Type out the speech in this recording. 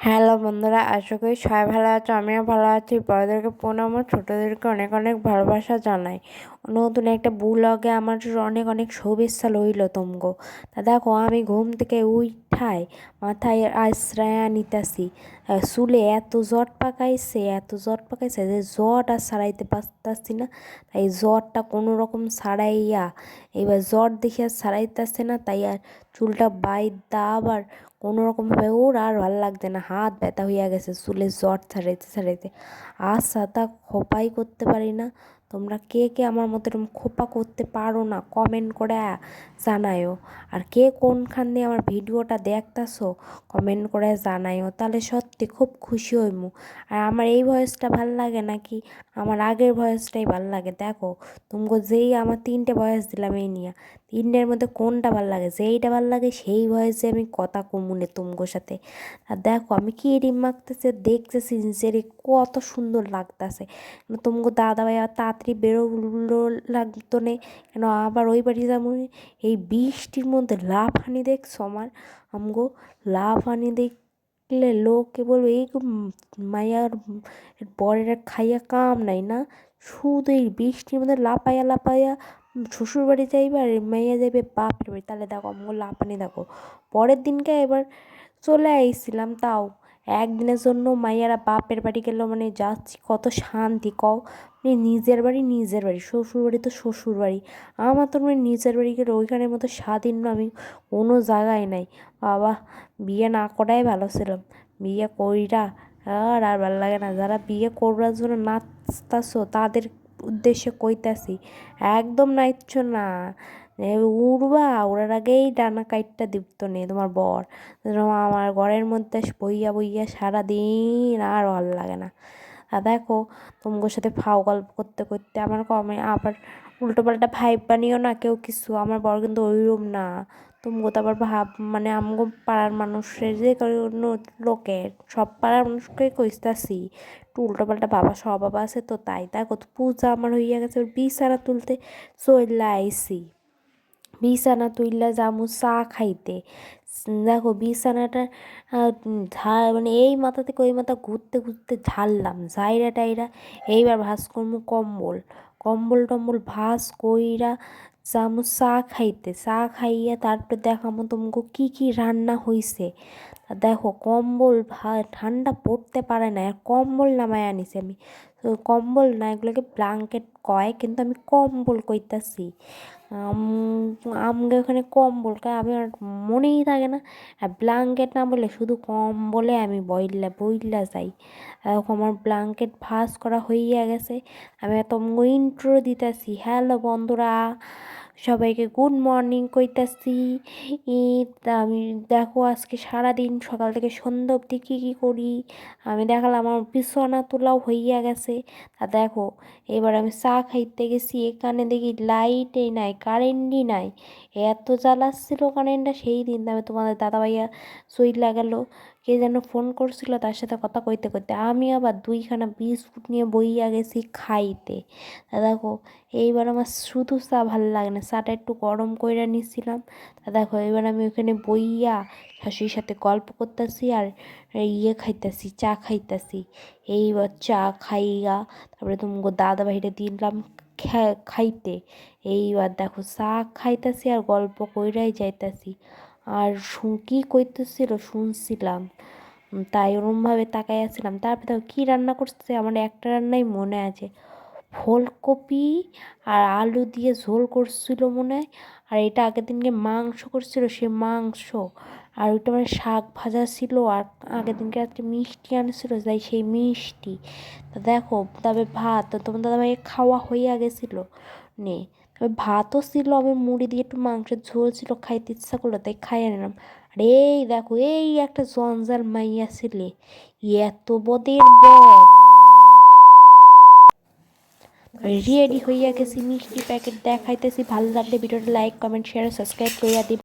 Hello বন্ধুরা, আশা করি সবাই ভালো আছো। আমিও ভালো আছি। বড়দেরকে প্রণাম ও ছোটোদেরকে অনেক অনেক ভালোবাসা জানাই। নতুন একটা ব্লগে আমার অনেক অনেক শুভেচ্ছা রইল তোমগো। তা দেখো, আমি ঘুম থেকে উঠাই মাথায় আশ্রয়া নিতাছি, চুলে এত জট পাকাইছে যে জট আর সারাইতে পারতাছি না। তাই জটটা কোনো রকম সারাইয়া, এবার জট দেখে আর সারাইতেছে না, তাই আর চুলটা বাইদা আবার কোনো রকমভাবে ওর আর ভাল লাগছে না, হাত ব্যথা হইয়া গেছে চুলে জট ছাড়াইতে ছাড়াইতে। আচ্ছা, তা খোপাই করতে পারি না। তোমরা কে কে আমার মতো এরকম খোপা করতে পারো না কমেন্ট করে জানায়ও। আর কে কোনখান দিয়ে আমার ভিডিওটা দেখতাছো কমেন্ট করে জানায়ও, তাহলে সত্যি খুব খুশি হইমু। আর আমার এই ভয়েসটা ভাল লাগে নাকি আমার আগের ভয়েসটাই ভাল লাগে? দেখো, তুমগো যেই আমার 3টে ভয়েস দিলাম এই নিয়ে, 3টের মধ্যে কোনটা ভাল লাগে? যেইটা ভাল লাগে সেই ভয়েসে আমি কথা কমুনে তুমগোর সাথে। আর দেখো, আমি কি রিম মাখতেছে দেখতেছি যে কত সুন্দর লাগতেছে। তুমগো দাদা ভাই আর তাড়াতাড়ি বেরোলো লাগতো না কেন? আবার ওই বাড়ি যাবো। এই বৃষ্টির মধ্যে লাফানি দেখছো আমার? আমগো লাফানি দেখলে লোকে বলবে এই মায়ার বরের খাইয়া কাম নাই না, শুধু এই বৃষ্টির মধ্যে লাপাইয়া লাপাইয়া শ্বশুর বাড়ি যাইবে আর মাইয়া যাইবে বাপের বাড়ি। তাহলে দেখো আমগো লাপানি দেখো। পরের দিনকে এবার চলে আইছিলাম, তাও একদিনের জন্য মাইয়ারা বাপের বাড়ি গেল, মানে যাচ্ছি কত শান্তি কও। মানে নিজের বাড়ি, শ্বশুর বাড়ি তো শ্বশুর বাড়ি। আমার তো মানে নিজের বাড়ি গেলে ওইখানের মতো স্বাধীন আমি কোনো জায়গায় নাই। বাবা, বিয়ে না করাই ভালো ছিলাম। বিয়ে কইরা আর ভালো লাগে না। যারা বিয়ে করবার জন্য নাচতাছো তাদের উদ্দেশ্যে কইতাছি, একদম নাইচ্ছো না। উড়বা, ওড়ার আগেই ডানা কাইটটা দিত নে তোমার বর। আমার ঘরের মধ্যে বইয়া বইয়া সারাদিন আর ভাল লাগে না। আর দেখো, তোমার সাথে ফাও গল্প করতে করতে আমার কমে আবার উল্টো পাল্টা ভাইব বানিও না কেউ কিছু। আমার বর কিন্তু ওইরকম না। তুমি তো আবার ভাব, মানে আমগো পাড়ার মানুষের যে কোনো লোকের, সব পাড়ার মানুষকে কইতাছি একটু উল্টো পাল্টা বাবা স্বভাব আছে তো, তাই দেখো পূজা আমার হইয়া গেছে। বিছানা তুলতে চইলা আইছি, বিছানা তুইলা যামু চা খাইতে। দেখো বিছানাটা মানে এই মাথা থেকে ওই মাথা ঘুরতে ঘুরতে ঝাড়লাম জাইরা টাইরা। এইবার ভাজ করমু কম্বল, কম্বল টম্বল ভাজ কইরা যামু চা খাইতে। চা খাইয়া তারপর দেখামো তোমাকে কি কি রান্না হইছে। তা দেখো, কম্বল ঠান্ডা পড়তে পারে না, আর কম্বল নামায় আনিছি আমি। তো কম্বল না, এগুলোকে ব্ল্যাঙ্কেট কয়, কিন্তু আমি কম্বল কইতাছি। আমগে ওখানে কম্বল কয়, আমি আর মনেই থাকে না। আর ব্ল্যাঙ্কেট না বলে শুধু কম্বলে আমি বইলা বইলা যাই। আমার ব্ল্যাঙ্কেট ভাঁজ করা হইয়া গেছে। আমি এত ইন্ট্রো দিতেছি, হ্যালো বন্ধুরা, সবাইকে গুড মর্নিং কইতাছি। তা আমি দেখো আজকে সারাদিন সকাল থেকে সন্ধ্যা অবধি কী কী করি আমি দেখালাম। আমার বিছানা তোলাও হইয়া গেছে। তা দেখো, এবার আমি চা খাইতে গেছি, এখানে দেখি লাইটই নাই, কারেন্টই নাই। এত জ্বালাচ্ছিল কারেন্টটা সেই দিন। আমি তোমাদের দাদা ভাইয়া চইলা গেল, কে যেন ফোন করছিল, তার সাথে কথা কইতে কইতে আমি আবার 2খানা বিস্কুট নিয়ে বইয়া গেছি খাইতে। তা দেখো, এইবার আমার শুধু চা ভালো লাগে না, চাটা একটু গরম কইরা নিছিলাম। তা দেখো, এবার আমি ওখানে বইয়া শাশুড়ির সাথে গল্প করতেছি আর খাইতেছি, চা খাইতেছি। এইবার চা খাইয়া তারপরে তোমাকে দাদা ভাইরে দিলাম খাইতে। এইবার দেখো চা খাইতেছি আর গল্প কইরাই যাইতাছি। আর কি কইতেছিল শুনছিলাম, তাই ওরমভাবে তাকাই আছিলাম। তারপরে দেখো কী রান্না করছে, আমার একটা রান্নাই মনে আছে, ফুলকপি আর আলু দিয়ে ঝোল করছিল মনে হয়। আর এটা আগের দিনকে মাংস করছিল, সে মাংস। আর ওইটা মানে শাক ভাজা ছিল। আর আগের দিনকে রাত্রে মিষ্টি আনছিল, যাই সেই মিষ্টি। তা দেখো, তবে ভাত তো তোমার দাদাভাই খাওয়া হইয়া গেছিলো নে, তবে ভাতও ছিল। আমি মুড়ি দিয়ে একটু মাংসের ঝোল ছিল, খাইতে ইচ্ছা করলো তাই খাইয়ে নিলাম। আর এই দেখো, এই একটা জঞ্জাল মাইয়া ছিলে, এত বদের বদ। রেডি হইয়া গেছি, মিষ্টি প্যাকেট দেখাইতেছি। ভালো লাগলে ভিডিওটা লাইক কমেন্ট শেয়ার সাবস্ক্রাইব করিয়া দিন।